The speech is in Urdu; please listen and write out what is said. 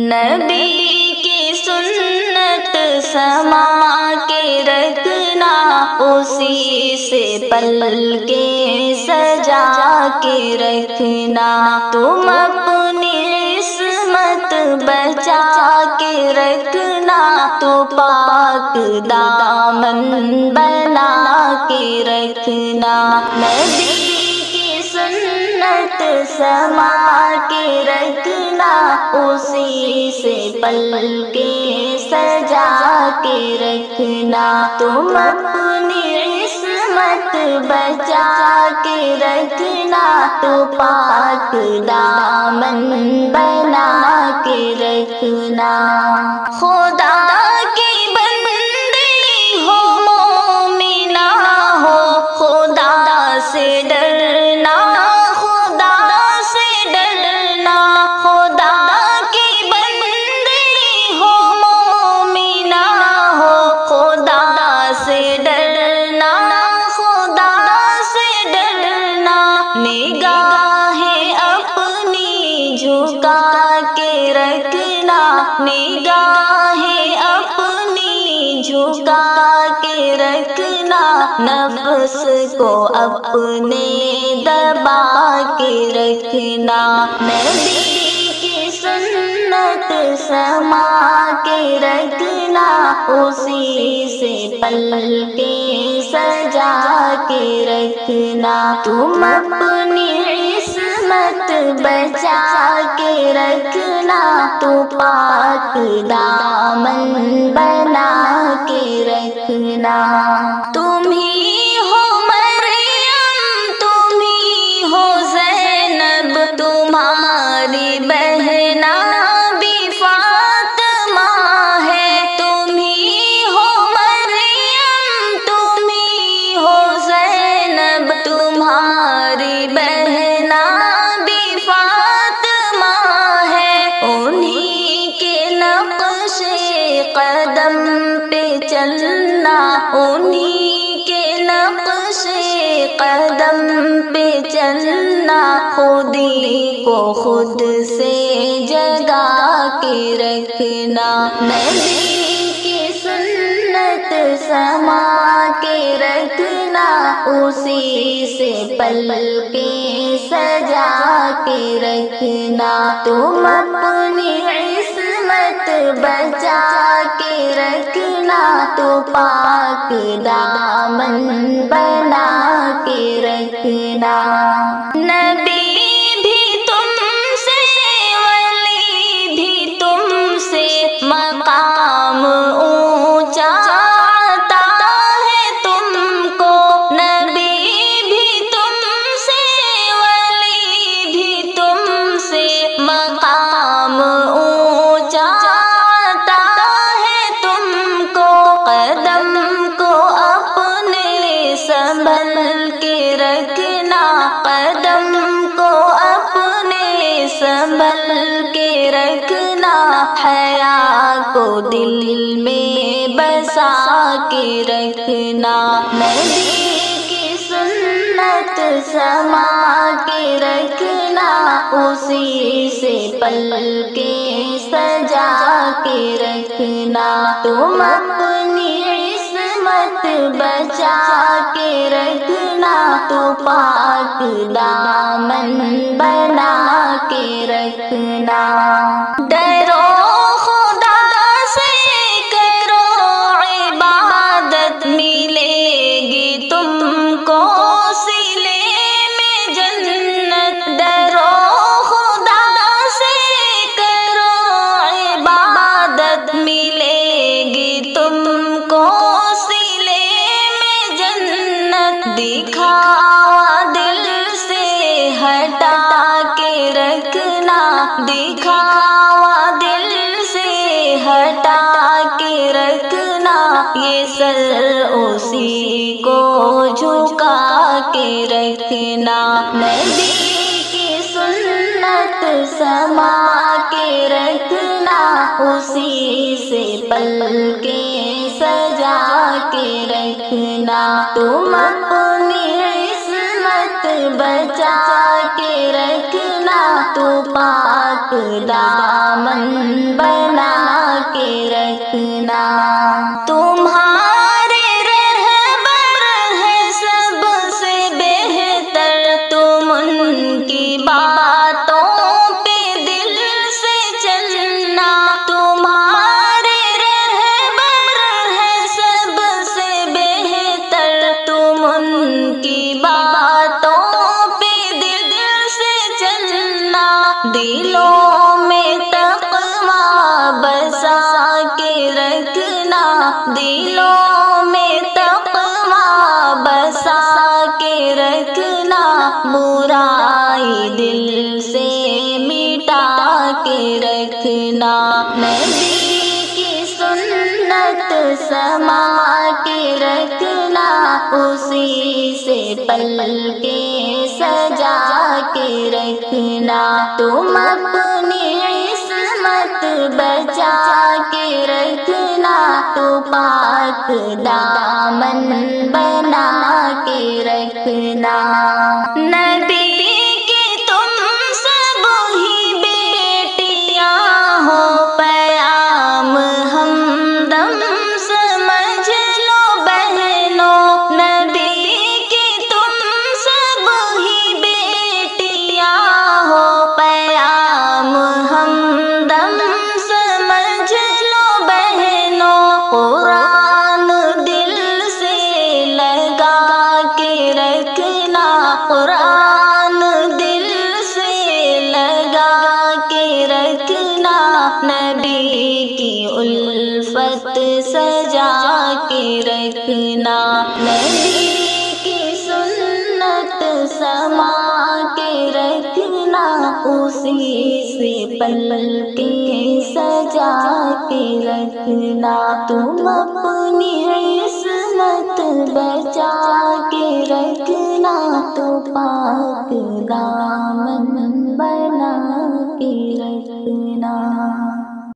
نبی کی سنت سما کے رکھنا، اسی سے پل کے سجا کے رکھنا، تم اپنی عصمت بچا کے رکھنا، تو پاک دامن بنا کے رکھنا، نبی کی سنت سما کے رکھنا، اسی سے پل کے سجا کے رکھنا، تم اپنی عصمت بچا کے رکھنا، تو پاک دامن بنا کے رکھنا، خدا کی بندی ہو مومنہ ہو، خدا سے ڈرنا، خدا سے ڈرنا، خدا کی بندی ہو مومنہ ہو، خدا سے ڈرنا، خدا سے ڈرنا، نگاہیں اپنی جھکا کے رکھنا، نگاہیں اپنی جھکا کے رکھنا، نفس کو اپنے دبا کے رکھنا، نبی کی سنت سما کے رکھنا، اسی سے پل کے سجا کے رکھنا، تم اپنی عصمت بچا کے رکھنا، تو پاک دامن بنا کے رکھنا، تم ہی ہو مریم، تم ہی ہو زینب، تمہاری بہنا بھی فاطمہ ہے، تم ہی ہو مریم، تم ہی ہو زینب، تمہاری بہنا بھی فاطمہ ہے، انہی کے نقش قدم پہ چلنا، انہی کے نقش قدم پہ چلنا، خودی کو خود سے جگا کے رکھنا، نبی کی سنت سما کے رکھنا، اسی سے پل کے سجا کے رکھنا، تم اپنی عصمت بچا کے رکھنا، تو پاک دامن بنا کے رکھنا، نبی بھی تم سے، ولی بھی تم سے، مقام اونچا عطا ہے تم کو، نبی بھی تم سے، ولی بھی تم سے، مقام اونچا عطا ہے تم کو، قدم کو اپنے سنبھل کے رکھنا، قدم کو اپنے سنبھل کے رکھنا، حیا کو دل میں بسا کے رکھنا، نبی کی سنت سما کے رکھنا، اسی سے پل کے سجا کے رکھنا، تم اپنی عصمت بچا کے رکھنا، تو پاک دامن بنا کے رکھنا، ڈرو خدا سے کرو عبادت، ملے گی تم کو صلے میں جنت، ڈرو خدا سے کرو عبادت، ملے گی تم کو صلے میں جنت، دکھاوا دل سے ہٹا کے رکھنا، دکھاوا دل سے ہٹا کے رکھنا، یہ سر اسی کو جھکا کے رکھنا، نبی کی سنت سما کے رکھنا، اسی سے پل کے سجا کے رکھنا، تم اپنی عصمت بچا کے رکھنا، تو پاک دامن بنا کے رکھنا تمہارے رہبر ہے سب سے بہتر تم ان کی باتوں پہ دل سے چلنا تمہارے رہبر ہے سب سے بہتر تم ان کی باتوں پہ دل سے چلنا دلوں میں تقویٰ بسا کے رکھنا دلوں میں تقویٰ بسا کے رکھنا برائی دل سے مٹا کے رکھنا نبی کی سنت سما کے رکھنا اسی سے پل کے سجا کے رکھنا تم اپنی عصمت بچا کے رکھنا تو پاک دامن بنا کے رکھنا نبی کی تم سب ہی بیٹیاں ہو پیام ہمدم سمجھ لو بہنوں نبی کی تم سب ہی بیٹیاں ہو پیام ہمدم سمجھ لو بہنوں قرآن دل سے لگا کے رکھنا قرآن دل سے لگا کے رکھنا نبی کی الفت سجا کے رکھنا نبی کی سنت سما کے رکھنا اسی سے پل کے سجا کے رکھنا تم اپنی عصمت بچا کے رکھنا تو پاک